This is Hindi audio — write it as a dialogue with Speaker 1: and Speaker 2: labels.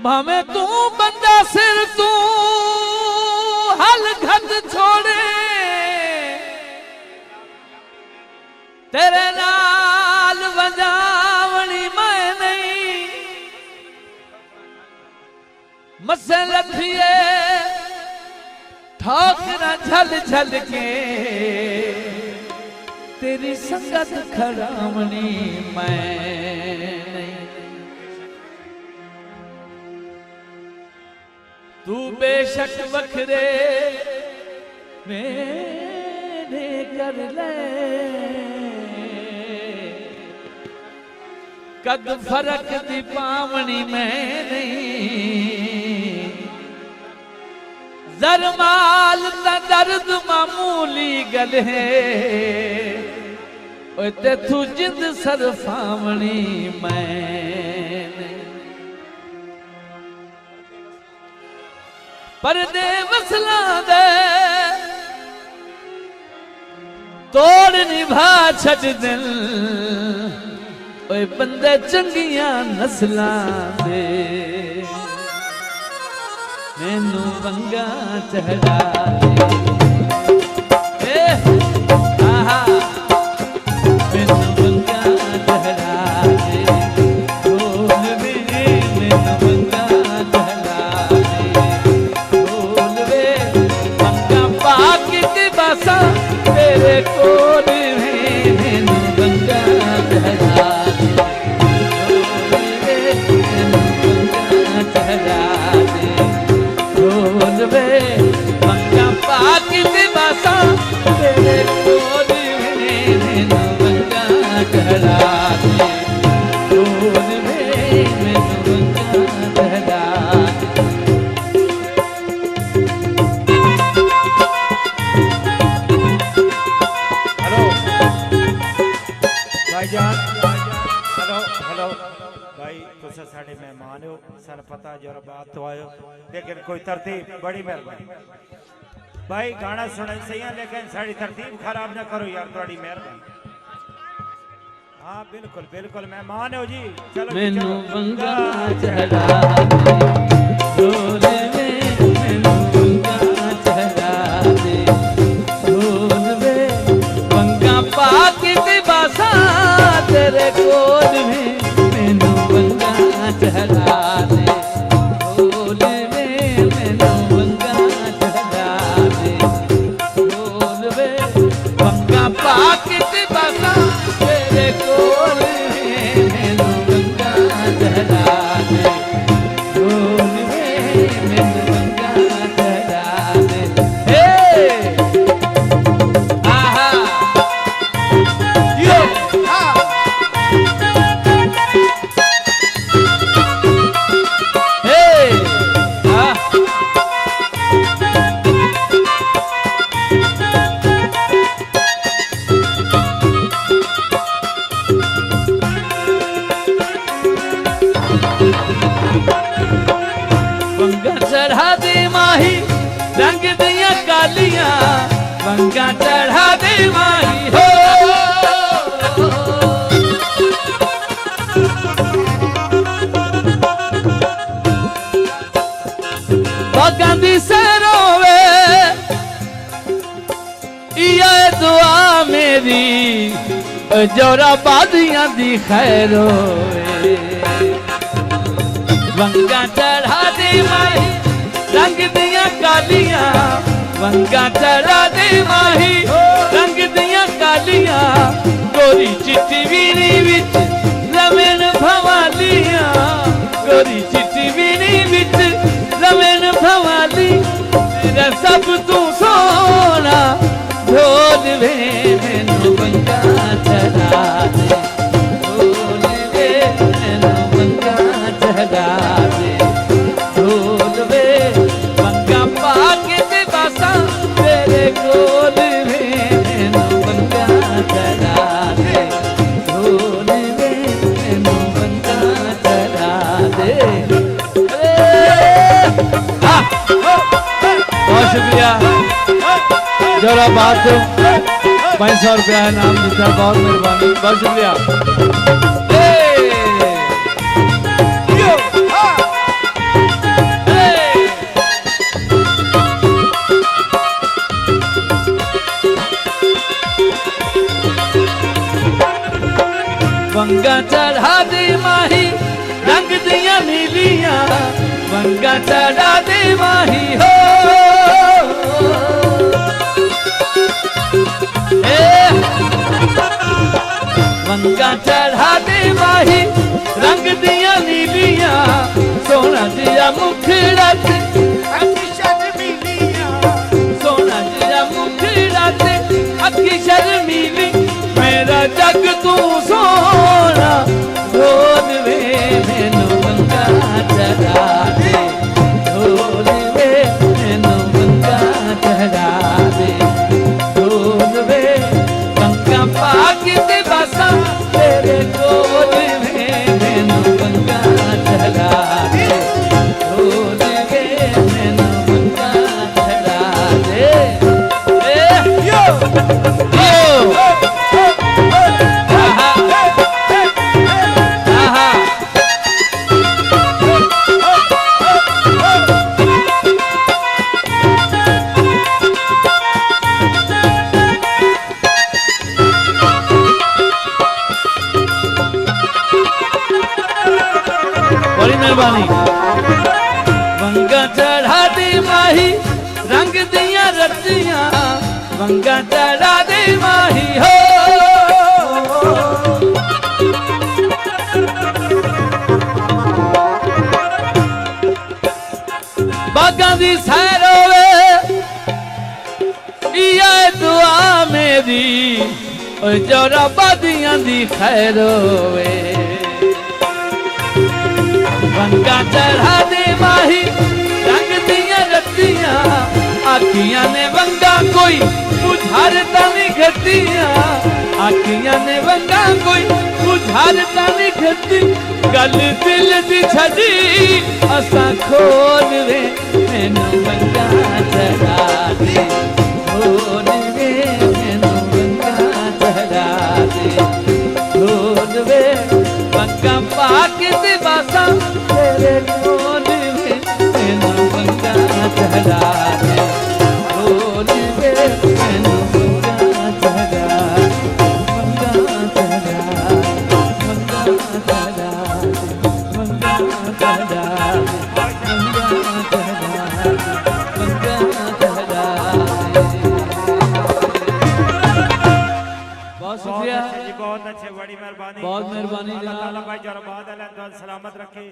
Speaker 1: भावे तू बंदा सिर तू हल घट छोड़े तेरे नाल वजावनी मैं नहीं मसे लथिए ठोकरा झल झल के तेरी संगत खरावनी मैं नहीं। तू बेशक वखरे मेरे कर ले कद फरक दी पावनी मैं नहीं। जरमाल ता दर्द मामूली गल है ते तू जिंद सरफावनी मैं नहीं। परदे वसला दे तोड़ निभा छड़ दिल ओए बंदे चंगियां नस्लां दे मैनू वंगा चढ़ा दे आहा मैनू वंगा चढ़ा दे बोल वे मैनू वंगा चढ़ा दे बसा तेरे कोल में मैनू वंगा चढ़ा दे मैनू वंगा चढ़ा दे बोल वे वंगा पाक ते बसा तेरे कोल में मैनू वंगा चढ़ा दे बोल वे मैनू वंगा चढ़ा
Speaker 2: हेलो भाई तुसा साडे मेहमान हो सन पता जरा बात तो आयो लेकिन कोई तरतीब बड़ी मेहरबानी भाई गाना सुने सही है लेकिन साड़ी तरतीब खराब ना करो यार थोड़ी मेहरबानी। हाँ बिल्कुल बिल्कुल मेहमान हो जी चलो
Speaker 1: मैनू वंगा चढ़ा दे मैनू वंगा चढ़ा दे बोल वे वंगा पाक ते बसा तेरे कोल में मैनू वंगा चढ़ा दे बोल वे मैनू वंगा चढ़ा दे बोल वे वंगा पाक ते बसा तेरे कोल में मैनू वंगा चढ़ा दे बोल वे मैनू वंगा चढ़ा दे हे आहा यो वंगा चढ़ा दे माही रंग दिया कालियां वंगा चढ़ा दे माही हो गांधी से रोवे ये दुआ मेरी जोरा बादियां दी खैर होवे वंगा चढ़ा दे माही रंग दिया कालियां वंगा चढ़ा दे माही रंग दिया कालियां गोरी चिट्टी बीनी विच रवेन भवालियां गोरी चिट्टी बीनी विच रवेन भवाली तेरा सब तू सोना ढोल वे मैनू वंगा चढ़ा दे ढोल वे मैनू वंगा चढ़ा दे ढोल वे वंगा पाके ते जरा बात 500 रुपया इनाम जीता, बहुत मेहरबानी, बहुत शुक्रिया। वंगा चढ़ा दे माही रंग दिया नीलियां, वंगा चढ़ा दे माही हो, वंगा चढ़ा दे माही रंग दिया नीलियां, सोना जिया मुखड़ा से अखी शर्मीलियां, सोना जिया मुखड़ा से अखी शर्मीली, मेरा जग तू सोना ढोल वे मैनू वंगा चढ़ा दे, ढोल वे मैनू वंगा चढ़ा दे, ढोल वे वंगा पाक ते बसा तेरे ढोल वे मैनू वंगा चढ़ा दे, ढोल वे मैनू वंगा चढ़ा दे। यो यो बड़ी मेहरबानी। वंगा चढ़ा दे माही रंग दिया रतियां, वंगा चढ़ा दे माही हो, बागां दी सैर होवे इया दुआ मेरी, ओ जोरा बादियां दी खैर होवे, वंगा चढ़ा दे माही रंग दिया रतियां, आखियां ने वंगा कोई बुझारता नहीं खतियां, आखियां ने वंगा कोई बुझारता नहीं खती, गल दिल दी छड़ी असा खोल वे मैनू वंगा चढ़ा दे, खोल वे मैनू वंगा चढ़ा दे, खोल वे वंगा पाक ते बासा तेरे ढोल वे मैनू वंगा चढ़ा दे, ढोल वे मैनू वंगा चढ़ा, वंगा चढ़ा, वंगा चढ़ा, वंगा चढ़ा, वंगा चढ़ा। बहुत शुक्रिया
Speaker 2: जी, बहुत अच्छे, बड़ी मेहरबानी,
Speaker 1: बहुत मेहरबानी
Speaker 2: अल्लाह
Speaker 1: जनाब।
Speaker 2: ताला भाई जरा बाद सलामत रखे।